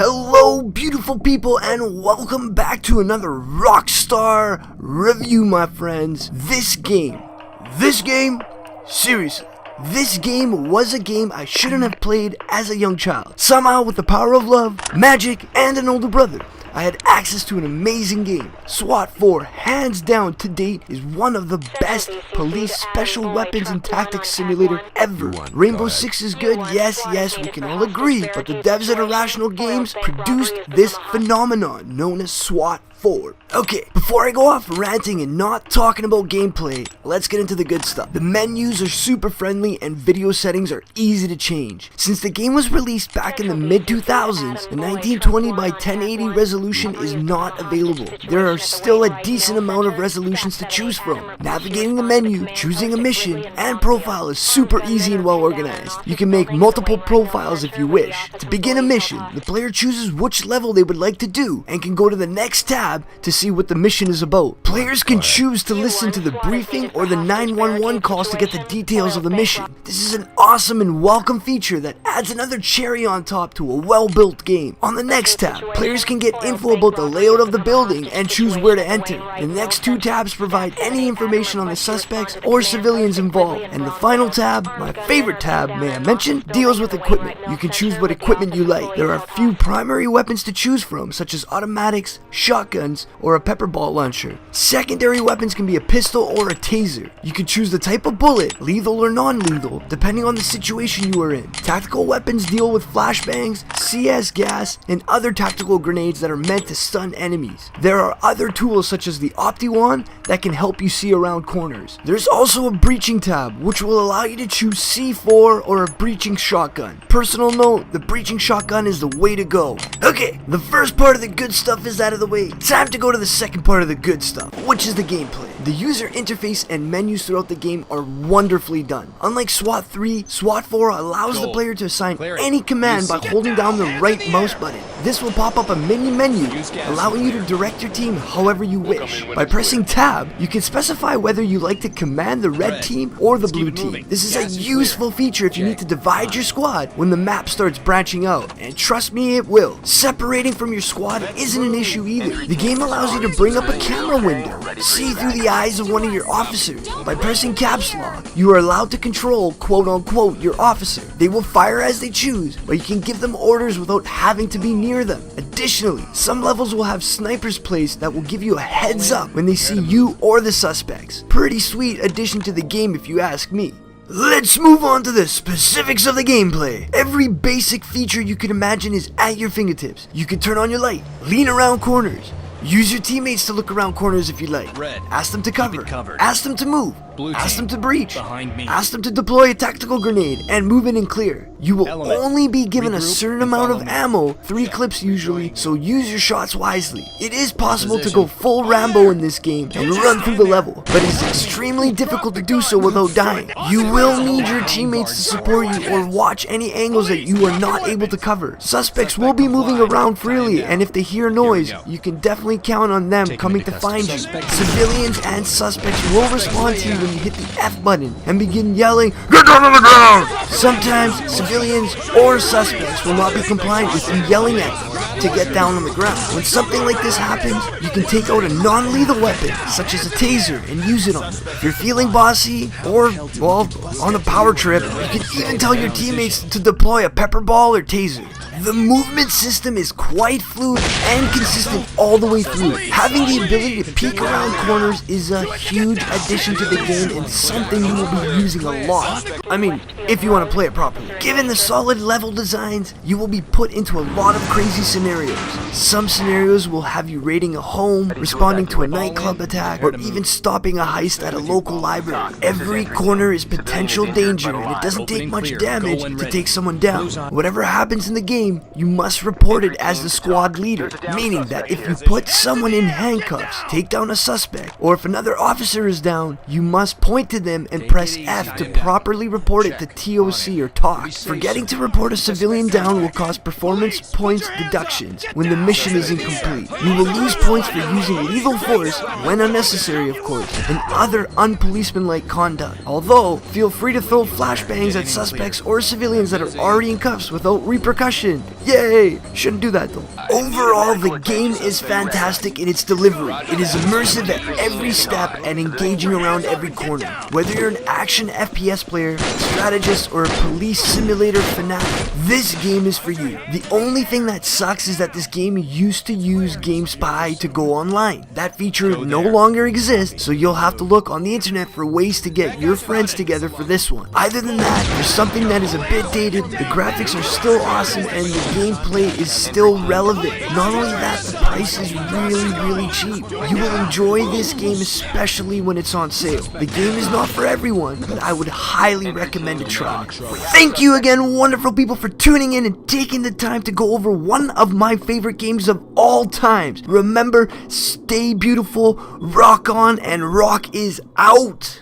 Hello beautiful people and welcome back to another Rockstar review, my friends. This game, seriously, this game was a game I shouldn't have played as a young child. Somehow with the power of love, magic, and an older brother, I had access to an amazing game. SWAT 4, hands down to date, is one of the best police special weapons and tactics simulator ever. Rainbow Six is good, yes, we can all agree, but the devs at Irrational Games produced this phenomenon known as SWAT 4. Okay, before I go off ranting and not talking about gameplay, let's get into the good stuff. The menus are super friendly and video settings are easy to change. Since the game was released back in the mid-2000s, the 1920 by 1080 resolution is not available. There are still a decent amount of resolutions to choose from. Navigating the menu, choosing a mission, and profile is super easy and well organized. You can make multiple profiles if you wish. To begin a mission, the player chooses which level they would like to do and can go to the next tab to see what the mission is about. Players can choose to listen to the briefing or the 911 calls to get the details of the mission. This is an awesome and welcome feature that adds another cherry on top to a well-built game. On the next tab, players can get info about the layout of the building and choose where to enter. The next two tabs provide any information on the suspects or civilians involved. And the final tab, my favorite tab, may I mention, deals with equipment. You can choose what equipment you like. There are a few primary weapons to choose from, such as automatics, shotguns, or a pepper ball launcher. Secondary weapons can be a pistol or a taser. You can choose the type of bullet, lethal or non-lethal, depending on the situation you are in. Tactical weapons deal with flashbangs, CS gas, and other tactical grenades that are meant to stun enemies. There are other tools such as the Opti-Wand that can help you see around corners. There's also a breaching tab, which will allow you to choose C4 or a breaching shotgun. Personal note, the breaching shotgun is the way to go. Okay, the first part of the good stuff is out of the way. Time to go to the second part of the good stuff, which is the gameplay. The user interface and menus throughout the game are wonderfully done. Unlike SWAT 3, SWAT 4 allows the player to assign any command by holding down the right mouse button. This will pop up a mini menu, allowing you to direct your team however you wish. By pressing tab, you can specify whether you like to command the red team or the blue team. This is a useful feature if you need to divide your squad when the map starts branching out, and trust me, it will. Separating from your squad isn't an issue either. The game allows you to bring up a camera window, see through the eyes of one of your officers. By pressing caps lock, you are allowed to control quote-unquote your officer. They will fire as they choose, but you can give them orders without having to be near them. Additionally, some levels will have snipers placed that will give you a heads up when they see you or the suspects. Pretty sweet addition to the game if you ask me. Let's move on to the specifics of the gameplay. Every basic feature you can imagine is at your fingertips. You can turn on your light, lean around corners, use your teammates to look around corners if you like. Red. Ask them to cover. Ask them to move. Blue ask team. them to breach. Behind me. Ask them to deploy a tactical grenade and move in and clear. You will Element. only be given a Regroup certain and amount of follow me. ammo, 3 clips usually, so use your shots wisely. It is possible to go full Rambo in this game and run through the level, but it's extremely difficult to do so without dying. You will need your teammates to support you or watch any angles that you are not able to cover. Suspects will be moving around freely, and if they hear noise, you can definitely count on them coming to find you. Civilians and suspects will respond to you when you hit the F button and begin yelling, "Get down on the ground!" Sometimes civilians or suspects will not be compliant with you yelling at them to get down on the ground. When something like this happens, you can take out a non-lethal weapon, such as a taser, and use it on them. If you're feeling bossy or, well, on a power trip, you can even tell your teammates to deploy a pepper ball or taser. The movement system is quite fluid and consistent all the way through. Having the ability to peek around corners is a huge addition to the game and something you will be using a lot. I mean, if you want to play it properly. Given the solid level designs, you will be put into a lot of crazy scenarios. Some scenarios will have you raiding a home, responding to a nightclub attack, or even stopping a heist at a local library. Every corner is potential danger and it doesn't take much damage to take someone down. Whatever happens in the game, you must report it as the squad leader, meaning that if you put someone in handcuffs, take down a suspect, or if another officer is down, you must point to them and press F to properly report it to TOC or TOC. Forgetting to report a civilian down will cause performance points deductions when the mission is incomplete. You will lose points for using lethal force, when unnecessary of course, and other unpoliceman-like conduct. Although, feel free to throw flashbangs at suspects or civilians that are already in cuffs without repercussion. friend. Yay! Shouldn't do that though. Overall, the game is fantastic in its delivery. It is immersive at every step and engaging around every corner. Whether you're an action FPS player, a strategist, or a police simulator fanatic, this game is for you. The only thing that sucks is that this game used to use GameSpy to go online. That feature no longer exists, so you'll have to look on the internet for ways to get your friends together for this one. Other than that, there's something that is a bit dated, the graphics are still awesome, and the gameplay is still relevant. Not only that, the price is really cheap. You will enjoy this game, especially when it's on sale. The game is not for everyone, but I would highly recommend a try. Thank you again, wonderful people, for tuning in and taking the time to go over one of my favorite games of all times. Remember, stay beautiful, rock on, and rock is out.